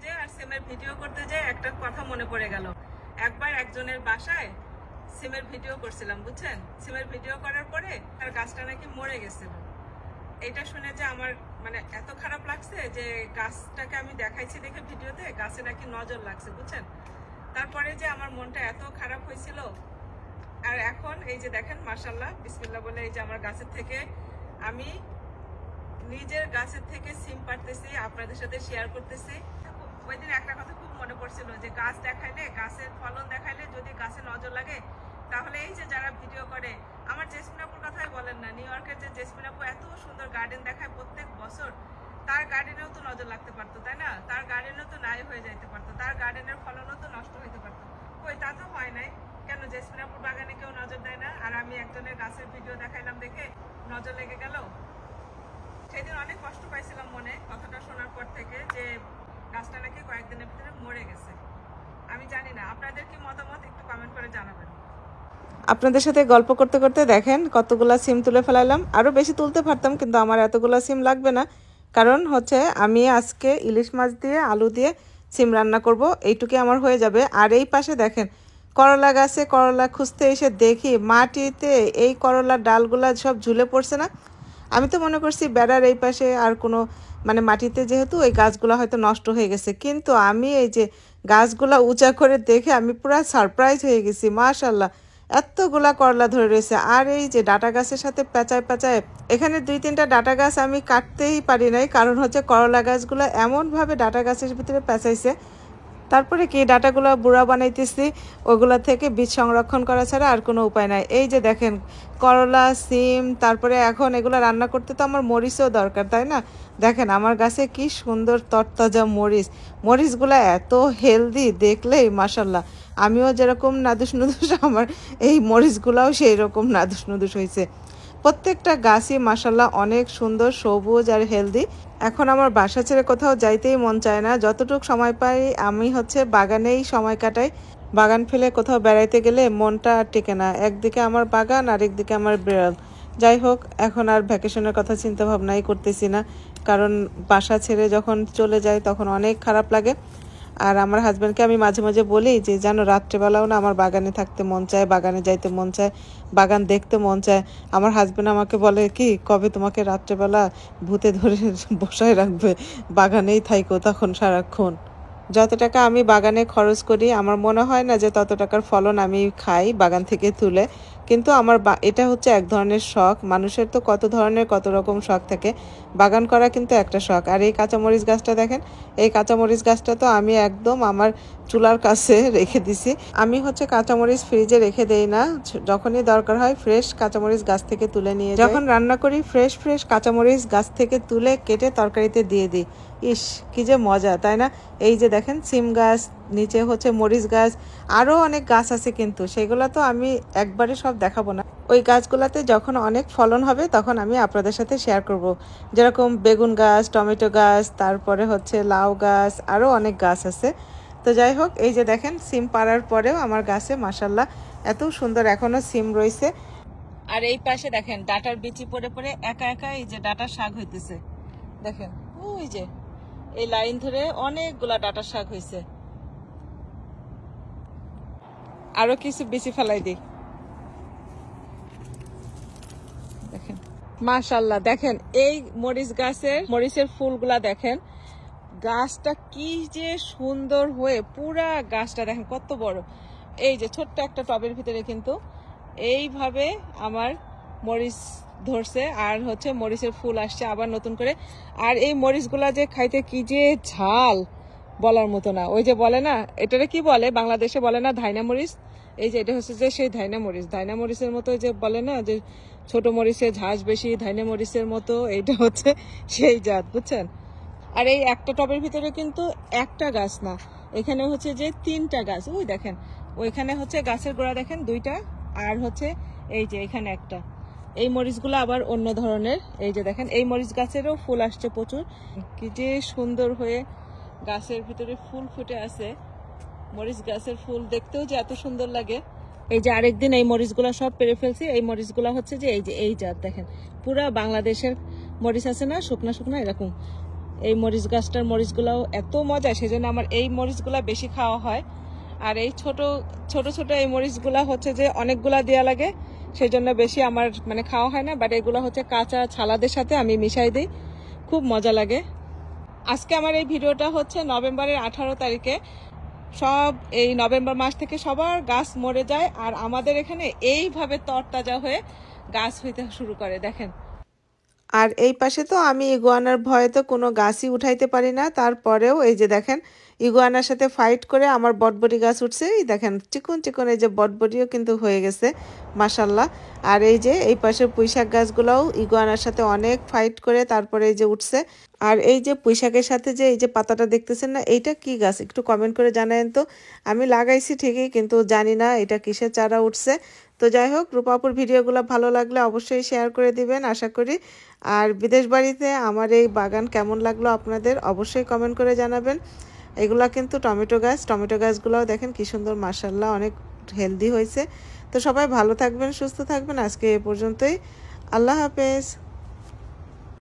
যে আর সিমের ভিডিও করতে যে একটা কথা মনে পড়ে গেল। একবার একজনের বাসায় সিমের ভিডিও করছিলাম, বুঝছেন। সিমের ভিডিও করার পরে তার গাছটা নাকি মরে গেছিল। এটা শুনে যে আমার মানে এত খারাপ লাগছে যে গাছটাকে আমি দেখাইছি দেখে ভিডিওতে, গাছে নাকি নজর লাগছে, বুঝছেন। তারপরে যে আমার মনটা এত খারাপ হয়েছিল। আর এখন এই যে দেখেন মাশাআল্লাহ বিসমিল্লাহ বলে এই যে আমার গাছের থেকে আমি নিজের গাছের থেকে সিম পাড়তেছি, আপনাদের সাথে শেয়ার করতেছি। ওই দিন একটা কথা খুব মনে পড়ছিল যে গাছ দেখাইলে, গাছের ফলন দেখাইলে যদি গাছে নজর লাগে তাহলে এই যে যারা ভিডিও করে, আমার জেসমিন আপুর কথাই বলেন না, নিউ ইয়র্কের যে জেসমিন আপু এত সুন্দর গার্ডেন দেখায় প্রত্যেক বছর, তার গার্ডেনেও তো নজর লাগতে পারতো, তাই না? তার গার্ডেনও তো নাই হয়ে যাইতে পারতো, তার গার্ডেনের ফলনও তো নষ্ট হইতে পারতো। কই, তা তো হয় নাই। কেন জেসমিন আপুর বাগানে কেউ নজর দেয় না? আর আমি একজনের গাছের ভিডিও দেখাইলাম দেখে নজর লেগে গেল। সেদিন অনেক কষ্ট পাইছিলাম মনে, কথাটা শোনার পর থেকে, যে গাছটা নাকি কয়েকদিনের ভিতরে মরে গেছে। আমি জানি না আপনাদের কি মতামত, একটু কমেন্ট করে জানাবেন। আপনাদের সাথে গল্প করতে করতে দেখেন কতগুলা সিম তুলে ফেলাইলাম। আরও বেশি তুলতে পারতাম, কিন্তু আমার এতগুলা সিম লাগবে না। কারণ হচ্ছে আমি আজকে ইলিশ মাছ দিয়ে আলু দিয়ে সিম রান্না করব, এইটুকুই আমার হয়ে যাবে। আর এই পাশে দেখেন করলা গাছে করলা খুঁজতে এসে দেখি মাটিতে এই করলার ডালগুলা সব ঝুলে পড়ছে না। আমি তো মনে করছি বেড়ার এই পাশে আর কোনো মানে মাটিতে যেহেতু ওই গাছগুলো হয়তো নষ্ট হয়ে গেছে, কিন্তু আমি এই যে গাছগুলা উঁচা করে দেখে আমি পুরো সারপ্রাইজ হয়ে গেছি। মাশাআল্লাহ এতগুলা করলা ধরে রয়েছে। আর এই যে ডাটা গাছের সাথে পেঁচায় পেঁচায়, এখানে 2-3টা ডাটা গাছ আমি কাটতেই পারি নাই, কারণ হচ্ছে করলা গাছগুলো এমনভাবে ডাটা গাছের ভিতরে পেঁচাইছে। তারপরে কি ডাটাগুলো বুড়া বানাইতেছি, ওগুলা থেকে বীজ সংরক্ষণ করা ছাড়া আর কোনো উপায় নাই। এই যে দেখেন করলা, সিম, তারপরে এখন এগুলো রান্না করতে তো আমার মরিচও দরকার, তাই না? দেখেন আমার গাছে কি সুন্দর তরতাজা মরিচ, মরিচগুলো এত হেলদি দেখলেই মাশাল্লাহ। আমিও যেরকম নাদুস নুদুস, আমার এই মরিচগুলাও সেই রকম নাদুস নুদুস হয়েছে। প্রত্যেকটা গাছই মাশাল্লাহ অনেক সুন্দর, সবুজ আর হেলদি। এখন আমার বাসা ছেড়ে কোথাও যাইতেই মন চায় না। যতটুকু সময় পাই আমি হচ্ছে বাগানেই সময় কাটাই। বাগান ফেলে কোথাও বেড়াইতে গেলে মনটা আর টেকে না। একদিকে আমার বাগান আর একদিকে আমার বিড়াল। যাই হোক, এখন আর ভ্যাকেশনের কথা চিন্তা ভাবনাই করতেছি না, কারণ বাসা ছেড়ে যখন চলে যাই তখন অনেক খারাপ লাগে। আর আমার হাজব্যান্ডকে আমি মাঝে মাঝে বলি যে জানো রাত্রেবেলাও না আমার বাগানে থাকতে মন চায়, বাগানে যাইতে মন চায়, বাগান দেখতে মন চায়। আমার হাজব্যান্ড আমাকে বলে কি, কবে তোমাকে রাত্রেবেলা ভূতে ধরে বসায় রাখবে, বাগানেই থাইকো তখন সারাক্ষণ। যত টাকা আমি বাগানে খরচ করি আমার মনে হয় না যে তত টাকার ফলন আমি খাই বাগান থেকে তুলে। কিন্তু আমার এটা হচ্ছে এক ধরনের শখ। মানুষের তো কত ধরনের কত রকম শখ থাকে, বাগান করা কিন্তু একটা শখ। আর এই কাঁচামরিচ গাছটা দেখেন, এই কাঁচামরিচ গাছটা তো আমি একদম আমার চুলার কাছে রেখে দিছি। আমি হচ্ছে কাঁচামরিচ ফ্রিজে রেখে দেই না, যখনই দরকার হয় ফ্রেশ কাঁচামরিচ গাছ থেকে তুলে নিয়ে যাই। যখন রান্না করি ফ্রেশ ফ্রেশ কাঁচামরিচ গাছ থেকে তুলে কেটে তরকারিতে দিয়ে দিই। ইস কি যে মজা, তাই না? এই যে দেখেন সিম গাছ, নিচে হচ্ছে মরিচ গাছ, আরও অনেক গাছ আছে, কিন্তু সেগুলো তো আমি একবারে সব দেখাবো না। ওই গাছগুলোতে যখন অনেক ফলন হবে তখন আমি আপনাদের সাথে শেয়ার করব। যেরকম বেগুন গাছ, টমেটো গাছ, তারপরে হচ্ছে লাউ গাছ, আরও অনেক গাছ আছে। তো যাই হোক, এই যে দেখেন সিম পাড়ার পরেও আমার গাছে মাশাল্লাহ এত সুন্দর এখনও সিম রয়েছে। আর এই পাশে দেখেন ডাটার বিচি পড়ে পড়ে একা একা এই যে ডাটার শাক হইতেছে। দেখেন ওই যে এই লাইন ধরে অনেকগুলা ডাটার শাক হয়েছে। আরো কিছু বিচি ফেলাই দিই। দেখেন মাশাআল্লাহ, দেখেন এই মরিচ গাছের মরিচের ফুলগুলা দেখেন, গাছটা কি যে সুন্দর হয়ে পুরা গাছটা দেখেন কত বড়। এই যে ছোট্ট একটা টবের ভিতরে কিন্তু এইভাবে আমার মরিচ ধরছে, আর হচ্ছে মরিচের ফুল আসছে আবার নতুন করে। আর এই মরিচগুলা যে খাইতে কি যে ঝাল বলার মতো না। ওই যে বলে না, এটারে কি বলে বাংলাদেশে বলে না ধাইনা মরিচ, এই যে এটা হচ্ছে যে সেই ধাইনা মরিচ। ধাইনা মরিচের মতো যে বলে না যে ছোট মরিচের ঝাঁজ বেশি, ধাইনা মরিচের মতো, এইটা হচ্ছে সেই জাত, বুঝছেন। আর এই একটা টবের ভিতরে কিন্তু একটা গাছ না, এখানে হচ্ছে যে 3টা গাছ। ওই দেখেন ওইখানে হচ্ছে গাছের গোড়া দেখেন 2টা, আর হচ্ছে এই যে এখানে একটা। এই মরিচগুলো আবার অন্য ধরনের। এই যে দেখেন এই মরিচ গাছেরও ফুল আসছে প্রচুর, কি যে সুন্দর হয়ে গাছের ভিতরে ফুল ফুটে আছে। মরিচ গাছের ফুল দেখতেও যে এত সুন্দর লাগে। এই যে আরেকদিন এই মরিচগুলা সব পেরে ফেলছি। এই মরিচগুলা হচ্ছে যে এই যে এই জাত দেখেন, পুরা বাংলাদেশের মরিচ আছে না শুকনা শুকনা এরকম, এই মরিচ গাছটার মরিচগুলোও এত মজা, সেজন্য আমার এই মরিচগুলা বেশি খাওয়া হয়। আর এই ছোট ছোট এই মরিচগুলা হচ্ছে যে অনেকগুলা দেওয়া লাগে, সেই জন্য বেশি আমার মানে খাওয়া হয় না। বাট এগুলো হচ্ছে কাঁচা ছালাদের সাথে আমি মিশাই দিই, খুব মজা লাগে। আজকে আমার এই ভিডিওটা হচ্ছে নভেম্বরের 18 তারিখে। সব এই নভেম্বর মাস থেকে সবার গাছ মরে যায়, আর আমাদের এখানে এইভাবে তরতাজা হয়ে গাছ হইতে শুরু করে, দেখেন। আর এই পাশে তো আমি ইগুয়ানার ভয়ে তো কোনো গাছই উঠাইতে পারি না, তারপরেও এই যে দেখেন ইগুয়ানার সাথে ফাইট করে আমার বটবটি গাছ উঠছে। এই দেখেন চিকন চিকন এই যে বটবটিও কিন্তু হয়ে গেছে মাশাল্লাহ। আর এই যে এই পাশের পুঁইশাক গাছগুলোও ইগুয়ানার সাথে অনেক ফাইট করে তারপরে এই যে উঠছে। আর এই যে পুঁইশাকের সাথে যে এই যে পাতাটা দেখতেছেন না, এইটা কি গাছ একটু কমেন্ট করে জানায়েন তো। আমি লাগাইছি ঠিকই, কিন্তু জানি না এটা কিসের চারা উঠছে। তো যাই হোক, রূপাপুর ভিডিওগুলো ভালো লাগলে অবশ্যই শেয়ার করে দিবেন আশা করি। আর বিদেশ বাড়িতে আমার এই বাগান কেমন লাগলো আপনাদের অবশ্যই কমেন্ট করে জানাবেন। এগুলা কিন্তু টমেটো গাছগুলোও দেখেন কি সুন্দর মাশাল্লাহ, অনেক হেলদি হয়েছে। তো সবাই ভালো থাকবেন, সুস্থ থাকবেন। আজকে এ পর্যন্তই, আল্লাহ হাফেজ।